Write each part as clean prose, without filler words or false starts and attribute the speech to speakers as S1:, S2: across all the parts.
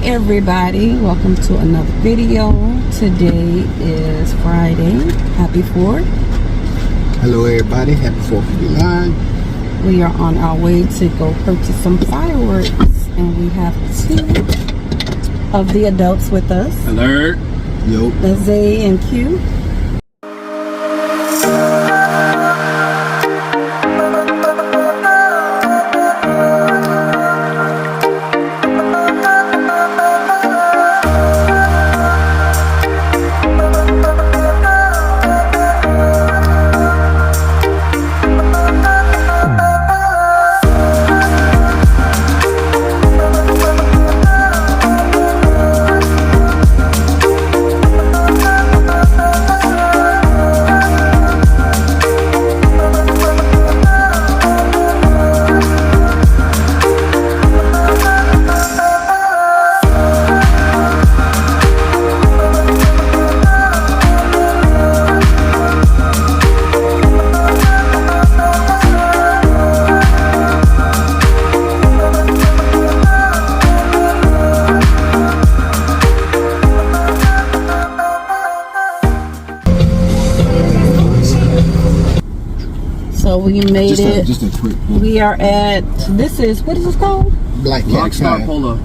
S1: everybody, welcome to another video. Today is Friday. Happy 4th.
S2: Hello everybody, happy 4th of July.
S1: We are on our way to go purchase some fireworks, and we have 2 of the adults with us.
S3: Alert.
S2: Yo.
S1: That's Zay and Q. So we made it.
S2: Just a quick.
S1: We are at, this is, what is this called?
S2: Black Cat.
S3: Rockstar Polo.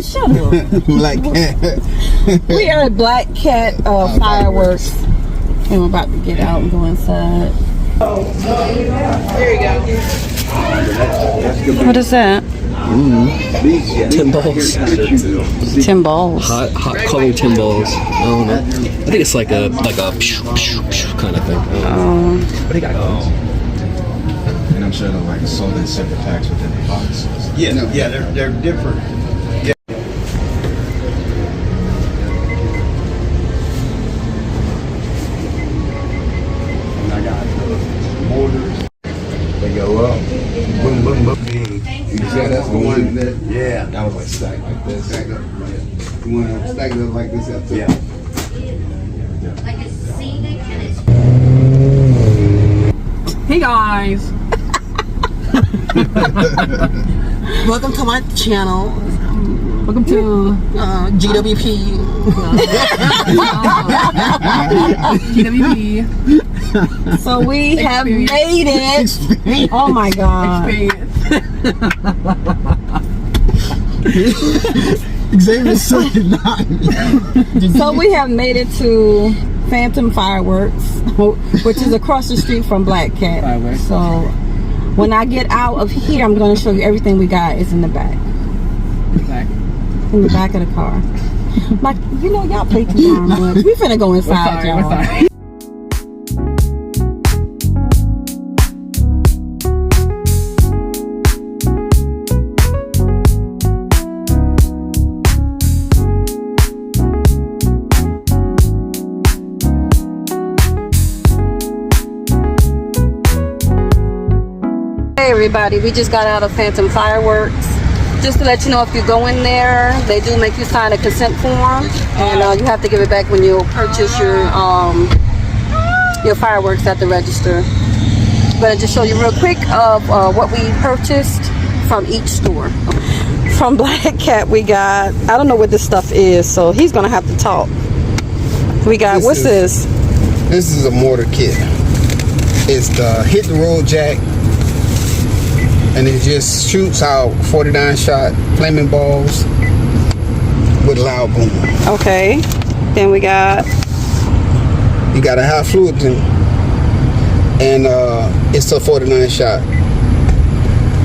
S1: Shut up.
S2: Black Cat.
S1: We are at Black Cat Fireworks. And we're about to get out and go inside. There you go. What is that?
S3: Timballs.
S1: Timballs.
S3: Hot colored Timballs. I don't know. I think it's like a kind of thing. What do you got?
S4: And I'm sure they're like sold in separate packs within the box. Yeah, no, yeah, they're different. Yeah. And I got mortars. They go up. Boom, boom, boom. You see that's the one that? Yeah. That was like stacked like this. Stacked up. Yeah. You want to stack it up like this up too? Yeah.
S5: Like it's scenic and it's
S1: Hey guys. Welcome to my channel. Welcome to GWP.
S6: GWP.
S1: So we have made it. Oh my god.
S2: Xavier's sucking not.
S1: So we have made it to Phantom Fireworks, which is across the street from Black Cat. So when I get out of here, I'm going to show you everything we got is in the back. In the back of the car. Like, you know, y'all play too darn much. We finna go inside, y'all. Hey everybody, we just got out of Phantom Fireworks. Just to let you know, if you go in there, they do make you sign a consent form, and you have to give it back when you purchase your fireworks at the register. But I'll just show you real quick of what we purchased from each store. From Black Cat, we got, I don't know what this stuff is, so he's gonna have to talk. We got, what's this?
S2: This is a mortar kit. It's the hit the road jack. And it just shoots out 49 shot flaming balls with loud boom.
S1: Okay. Then we got,
S2: you got a high fluid tank, and it's a 49 shot.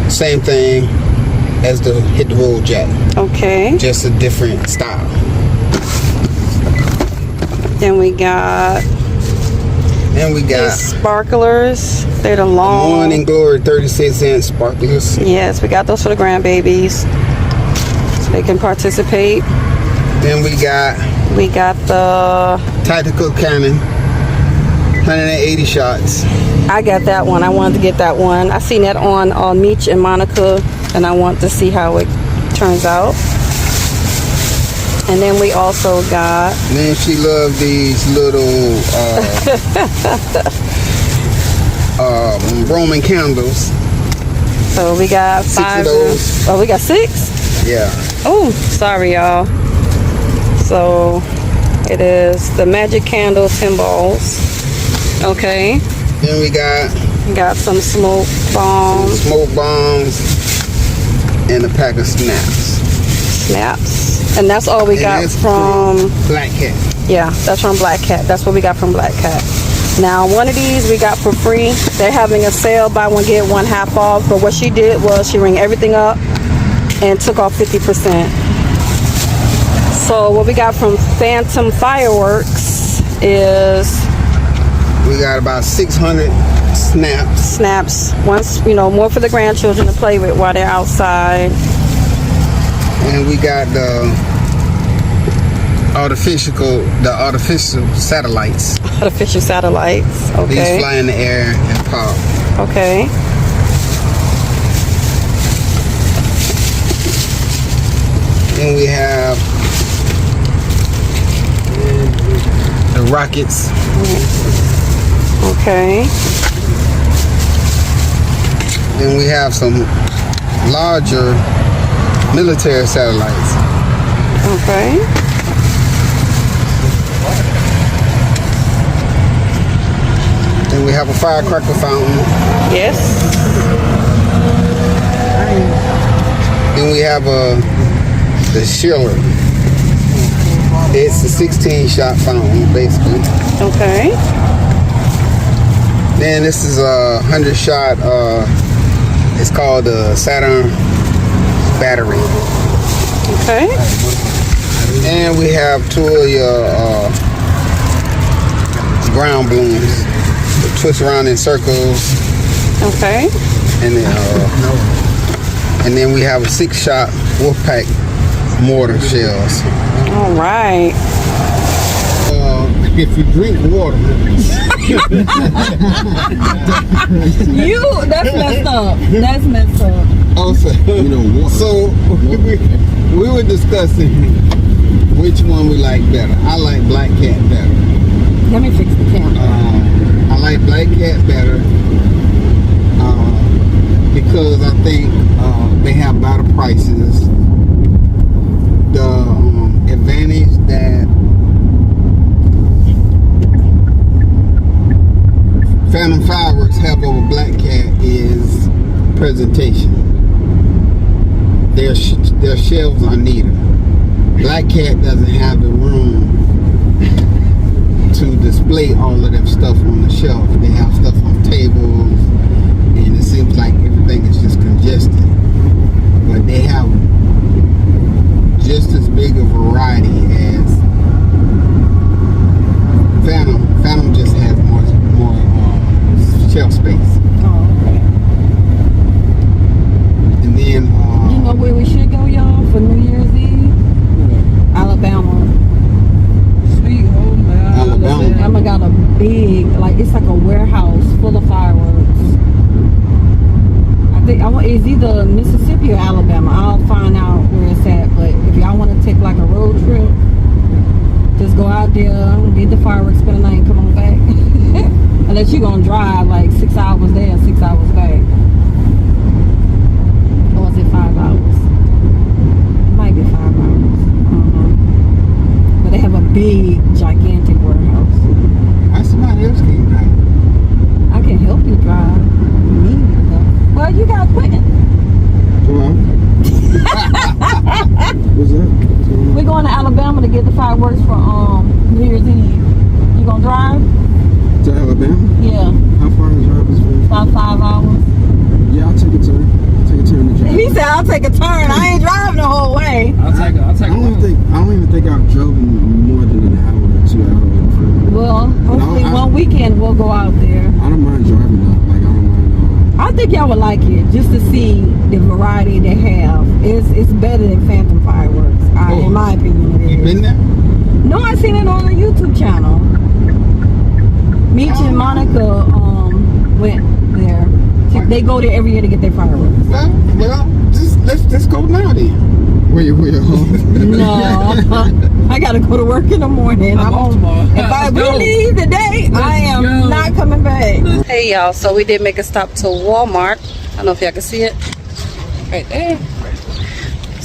S2: Same thing as the hit the road jack.
S1: okay.
S2: Just a different style.
S1: Then we got
S2: And we got
S1: these sparklers. They're the long.
S2: Morning Glory 36-inch sparklers.
S1: Yes, we got those for the grandbabies, so they can participate.
S2: Then we got
S1: the,
S2: Tactical Cannon 180 shots.
S1: I got that one. I wanted to get that one. I seen that on Meech and Monica, and I want to see how it turns out. And then we also got,
S2: And then she loved these little Roman candles.
S1: so we got
S2: 6
S1: 5
S2: of those.
S1: Oh, we got 6.
S2: Yeah.
S1: Oh, sorry, y'all. So it is the Magic Candle 10 balls. Okay.
S2: Then we got
S1: some smoke bombs.
S2: Smoke bombs and a pack of snaps.
S1: And that's all we got from
S2: Black Cat.
S1: Yeah, that's from Black Cat. That's what we got from Black Cat. Now, one of these we got for free. They're having a sale, buy one get one half off. But what she did was she rang everything up and took off 50%. So what we got from Phantom Fireworks is
S2: we got about 600 snaps.
S1: Once, more for the grandchildren to play with while they're outside.
S2: And we got the artificial satellites.
S1: Artificial satellites. Okay.
S2: These fly in the air and pop.
S1: Okay.
S2: Then we have the rockets.
S1: Okay.
S2: Then we have some larger military satellites.
S1: Okay.
S2: Then we have a firecracker fountain.
S1: Yes.
S2: Then we have the Schiller. It's a 16-shot fountain, basically.
S1: Okay.
S2: Then this is a 100-shot. It's called the Saturn battery.
S1: Okay.
S2: And we have two of your ground balloons that twist around in circles.
S1: Okay.
S2: And then we have a 6-shot Wolfpack mortar shells.
S1: All right.
S2: If you drink water,
S1: That's messed up. That's messed up.
S2: also, so we were discussing which one we like better. I like Black Cat better.
S1: Let me fix the camera.
S2: I like Black Cat better because I think they have better prices. The advantage that Phantom Fireworks have over Black Cat is presentation. Their shelves are neater. Black Cat doesn't have the room to display all of their stuff on the shelf. They have stuff on tables, and it seems like everything is just congested. But they have just as big a variety as Phantom. Phantom just has more shelf space.
S1: Oh, okay.
S2: And then
S1: You know where we should go, y'all, for New Year's Eve? Alabama.
S6: Sweet home
S2: Alabama.
S1: Alabama got a big, it's like a warehouse full of fireworks. I think it's either Mississippi or Alabama. I'll find out where it's at. But if y'all want to take like a road trip, just go out there, get the fireworks, spend the night, and come on back. Unless you're gonna drive like 6 hours there, 6 hours back. Or is it 5 hours? It might be 5 hours. I don't know. But they have a big, gigantic warehouse.
S2: somebody else can drive.
S1: I can help you drive. You need me to help. Well, you got Quentin.
S2: Well, what's up?
S1: We're going to Alabama to get the fireworks for New Year's Eve. You gonna drive?
S2: To Alabama?
S1: Yeah.
S2: How far is drivers for?
S1: About 5 hours.
S2: Yeah, I'll take a turn. Take a turn to drive.
S1: He said I'll take a turn. I ain't driving the whole way.
S6: I'll take
S2: I don't even think I've driven more than an hour or 2 hours.
S1: Well, hopefully one weekend we'll go out there.
S2: I don't mind driving though. Like I don't mind.
S1: I think y'all would like it just to see the variety they have. It's better than Phantom Fireworks. In my opinion, it is.
S2: You been there?
S1: No, I seen it on the YouTube channel. Meech and Monica went there. They go there every year to get their fireworks.
S2: Well, let's go now then. Where you home?
S1: No, I gotta go to work in the morning.
S6: I'm off tomorrow.
S1: If we leave today, I am not coming back. Hey y'all, so we did make a stop to Walmart. I don't know if y'all can see it right there.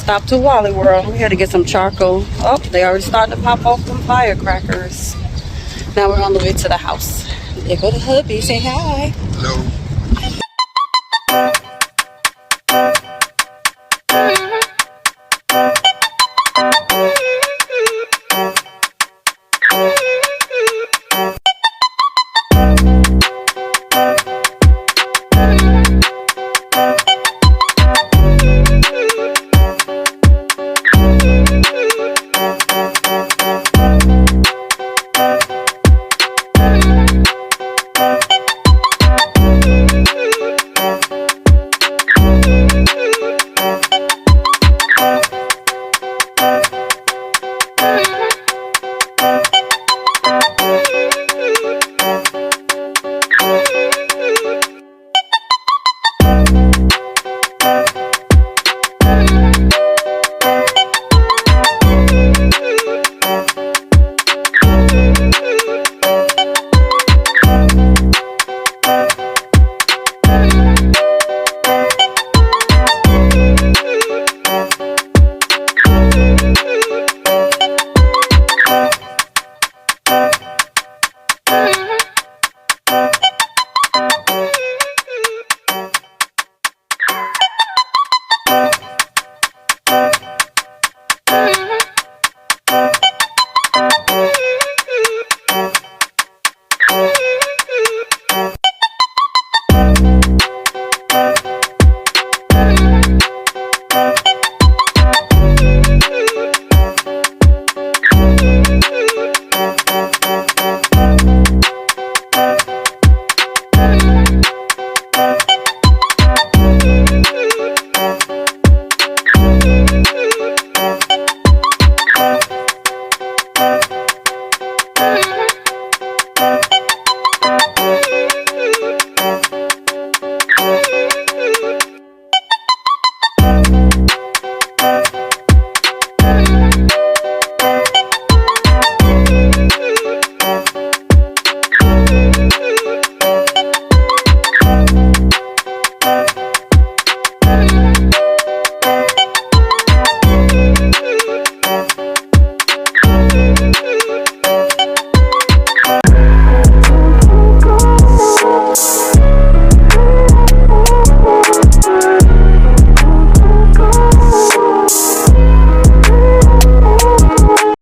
S1: Stop to Wally World. We had to get some charcoal. Oh, they already starting to pop off some firecrackers. Now we're on the way to the house. There go to hubby. Say hi.
S2: Hello.